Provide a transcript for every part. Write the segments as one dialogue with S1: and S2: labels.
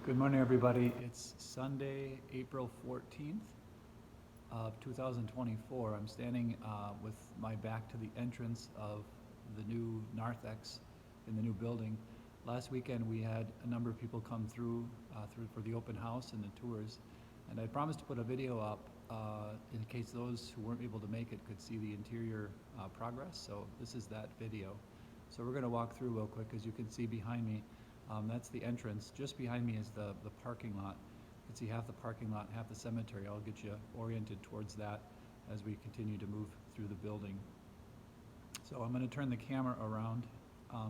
S1: Good morning, everybody. It's Sunday, April 14th of 2024. I'm standing with my back to the entrance of the new Narthex in the new building. Last weekend, we had a number of people come through for the open house and the tours, and I promised to put a video up in case those who weren't able to make it could see the interior progress. So this is that video. So we're going to walk through real quick. As you can see behind me, that's the entrance. Just behind me is the parking lot. You can see half the parking lot, half the cemetery. I'll get you oriented towards that as we continue to move through the building. So I'm going to turn the camera around.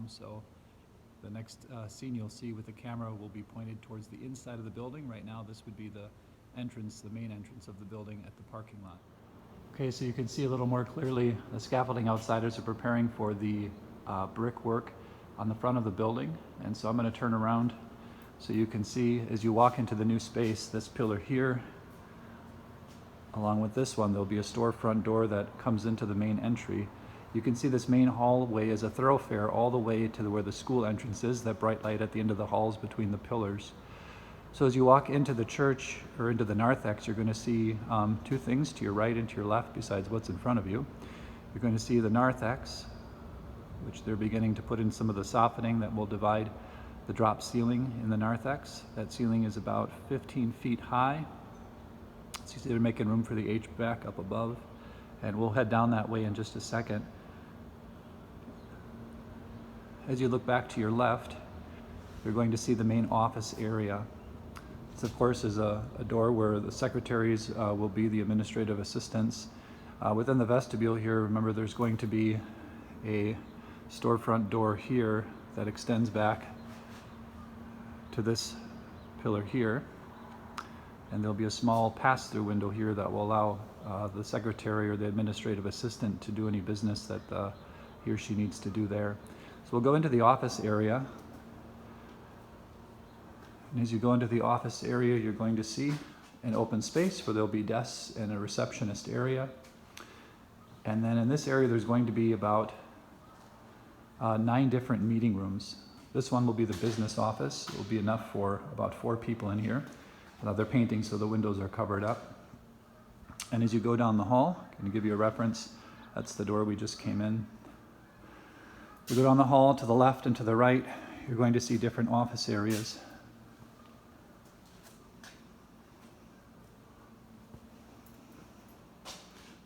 S1: So the next scene you'll see with the camera will be pointed towards the inside of the building. Right now this would be the entrance, the main entrance of the building at the parking lot. Okay, so you can see a little more clearly the scaffolding outsiders are preparing for the brickwork on the front of the building. And so I'm going to turn around so you can see as you walk into the new space, this pillar here, along with this one, there'll be a storefront door that comes into the main entry. You can see this main hallway is a thoroughfare all the way to where the school entrance is, that bright light at the end of the halls between the pillars. So as you walk into the church or into the Narthex, you're going to see two things to your right and to your left besides what's in front of you. You're going to see the Narthex, which they're beginning to put in some of the softening that will divide the drop ceiling in the Narthex. That ceiling is about 15 feet high. So you see they're making room for the HVAC up above, and we'll head down that way in just a second. As you look back to your left, you're going to see the main office area. This, of course, is a door where the secretaries will be the administrative assistants. Within the vestibule here, remember there's going to be a storefront door here that extends back to this pillar here, and there'll be a small pass-through window here that will allow the secretary or the administrative assistant to do any business that he or she needs to do there. So we'll go into the office area, and as you go into the office area, you're going to see an open space where there'll be desks and a receptionist area. And then in this area there's going to be about 9 different meeting rooms. This one will be the business office. It will be enough for about 4 people in here. They're painting, so the windows are covered up. And as you go down the hall, I'm going to give you a reference. That's the door we just came in. You go down the hall to the left and to the right, you're going to see different office areas.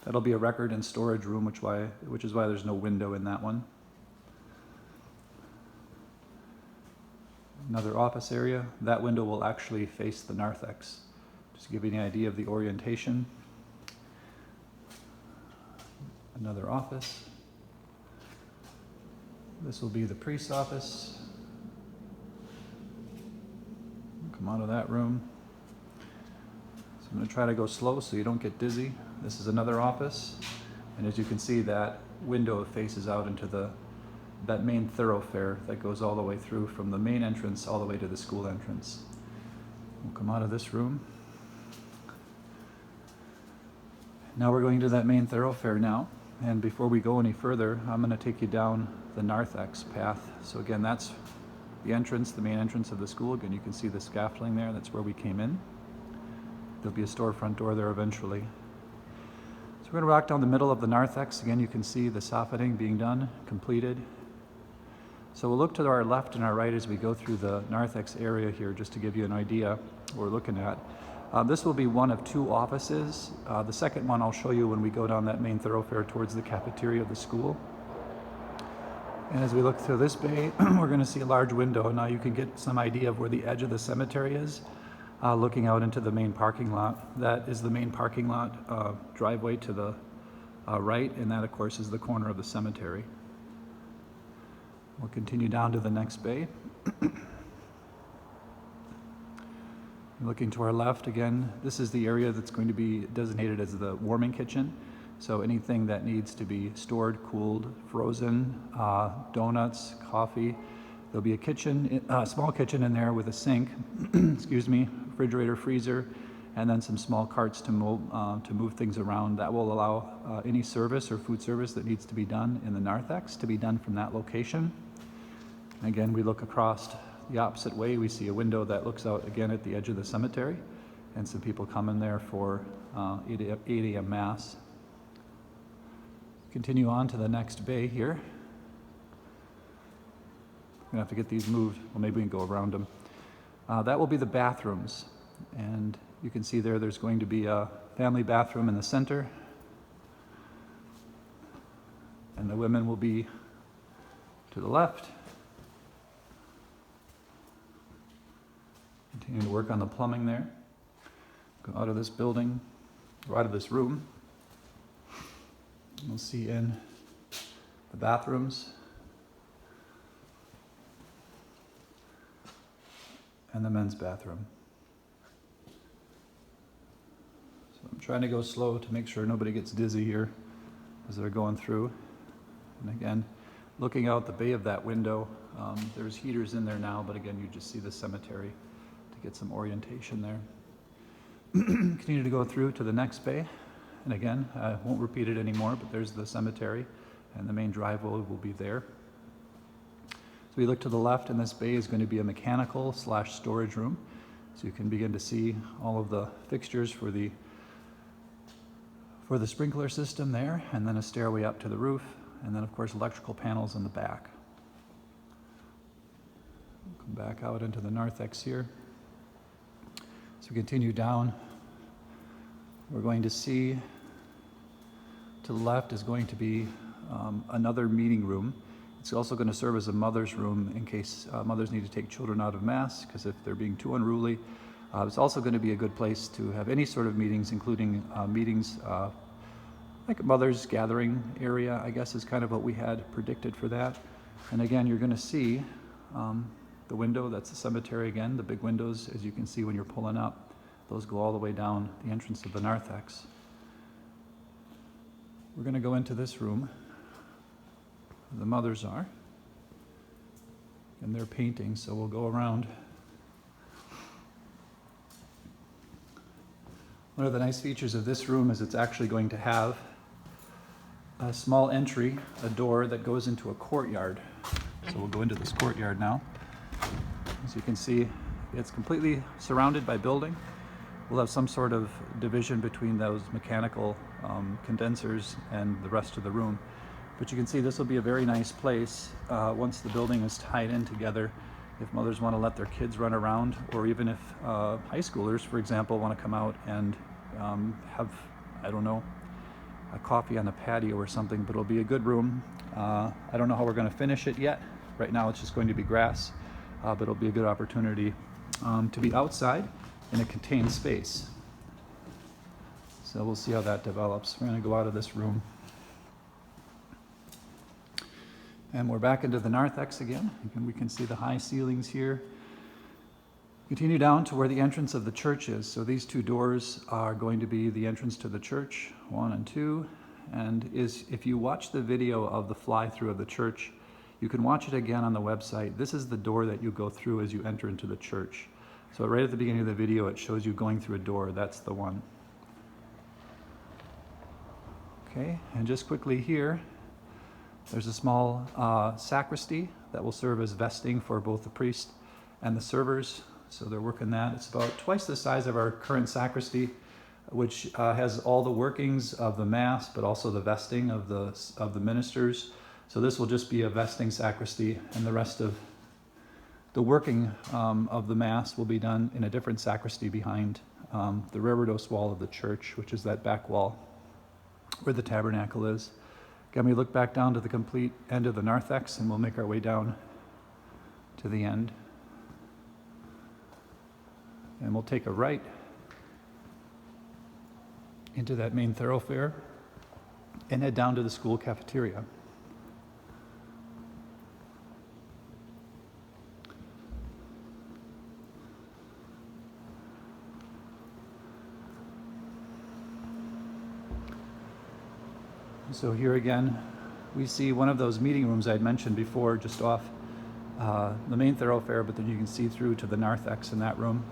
S1: That'll be a record and storage room, which is why there's no window in that one. Another office area. That window will actually face the Narthex. Just to give you an idea of the orientation. Another office. This will be the priest's office. Come out of that room. So I'm going to try to go slow so you don't get dizzy. This is another office, and as you can see, that window faces out into that main thoroughfare that goes all the way through from the main entrance all the way to the school entrance. We'll come out of this room. Now we're going to that main thoroughfare now, and before we go any further, I'm going to take you down the Narthex path. So again, that's the entrance, the main entrance of the school. Again, you can see the scaffolding there. That's where we came in. There'll be a storefront door there eventually. So we're going to walk down the middle of the Narthex. Again, you can see the softening being done, completed. So we'll look to our left and our right as we go through the Narthex area here, just to give you an idea what we're looking at. This will be one of 2 offices. The second one I'll show you when we go down that main thoroughfare towards the cafeteria of the school. And as we look through this bay, we're going to see a large window. Now you can get some idea of where the edge of the cemetery is, looking out into the main parking lot. That is the main parking lot driveway to the right, and that of course is the corner of the cemetery. We'll continue down to the next bay. Looking to our left again, this is the area that's going to be designated as the warming kitchen. So anything that needs to be stored, cooled, frozen, donuts, coffee. There'll be a kitchen, a small kitchen in there with a sink, excuse me, refrigerator, freezer, and then some small carts to move things around. That will allow any service or food service that needs to be done in the Narthex to be done from that location. And again, we look across the opposite way, we see a window that looks out again at the edge of the cemetery, and some people come in there for 8 a.m. Mass. Continue on to the next bay here. I'm gonna have to get these moved. Well, maybe we can go around them. That will be the bathrooms, and you can see there's going to be a family bathroom in the center, and the women will be to the left. Continue to work on the plumbing there. Go out of this building, or out of this room. We'll see in the bathrooms and the men's bathroom. So I'm trying to go slow to make sure nobody gets dizzy here as they're going through. And again, looking out the bay of that window, there's heaters in there now, but again, you just see the cemetery to get some orientation there. Continue to go through to the next bay. And again, I won't repeat it anymore, but there's the cemetery, and the main driveway will be there. So we look to the left, and this bay is going to be a mechanical/storage room. So you can begin to see all of the fixtures for the sprinkler system there, and then a stairway up to the roof, and then of course electrical panels in the back. Come back out into the narthex here. So we continue down. We're going to see to the left is going to be another meeting room. It's also going to serve as a mother's room in case mothers need to take children out of Mass, because if they're being too unruly. It's also going to be a good place to have any sort of meetings, including meetings like a mother's gathering area, I guess is kind of what we had predicted for that. And again, you're going to see the window, that's the cemetery again, the big windows, as you can see when you're pulling up. Those go all the way down the entrance of the narthex. We're going to go into this room. The mothers are. And they're painting, so we'll go around. One of the nice features of this room is it's actually going to have a small entry, a door that goes into a courtyard. So we'll go into this courtyard now. As you can see, it's completely surrounded by building. We'll have some sort of division between those mechanical condensers and the rest of the room. But you can see this will be a very nice place once the building is tied in together. If mothers want to let their kids run around, or even if high schoolers, for example, want to come out and have, I don't know, a coffee on the patio or something, but it'll be a good room. I don't know how we're going to finish it yet. Right now it's just going to be grass, but it'll be a good opportunity to be outside in a contained space. So we'll see how that develops. We're going to go out of this room. And we're back into the narthex again. We can see the high ceilings here. Continue down to where the entrance of the church is. So these two doors are going to be the entrance to the church, 1 and 2. And if you watch the video of the fly-through of the church, you can watch it again on the website. This is the door that you go through as you enter into the church. So right at the beginning of the video, it shows you going through a door. That's the one. Okay, and just quickly here, there's a small sacristy that will serve as vesting for both the priest and the servers. So they're working that. It's about twice the size of our current sacristy, which has all the workings of the Mass, but also the vesting of the ministers. So this will just be a vesting sacristy, and the rest of the working of the Mass will be done in a different sacristy behind the reredos wall of the church, which is that back wall where the tabernacle is. Again, we look back down to the complete end of the narthex, and we'll make our way down to the end. And we'll take a right into that main thoroughfare and head down to the school cafeteria. So here again, we see one of those meeting rooms I'd mentioned before, just off the main thoroughfare, but then you can see through to the narthex in that room.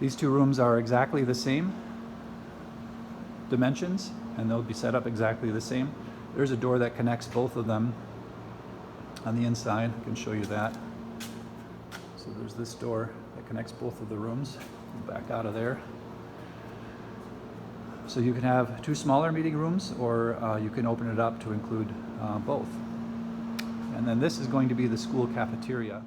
S1: These two rooms are exactly the same dimensions, and they'll be set up exactly the same. There's a door that connects both of them on the inside. I can show you that. So there's this door that connects both of the rooms. Back out of there. So you can have two smaller meeting rooms, or you can open it up to include both. And then this is going to be the school cafeteria.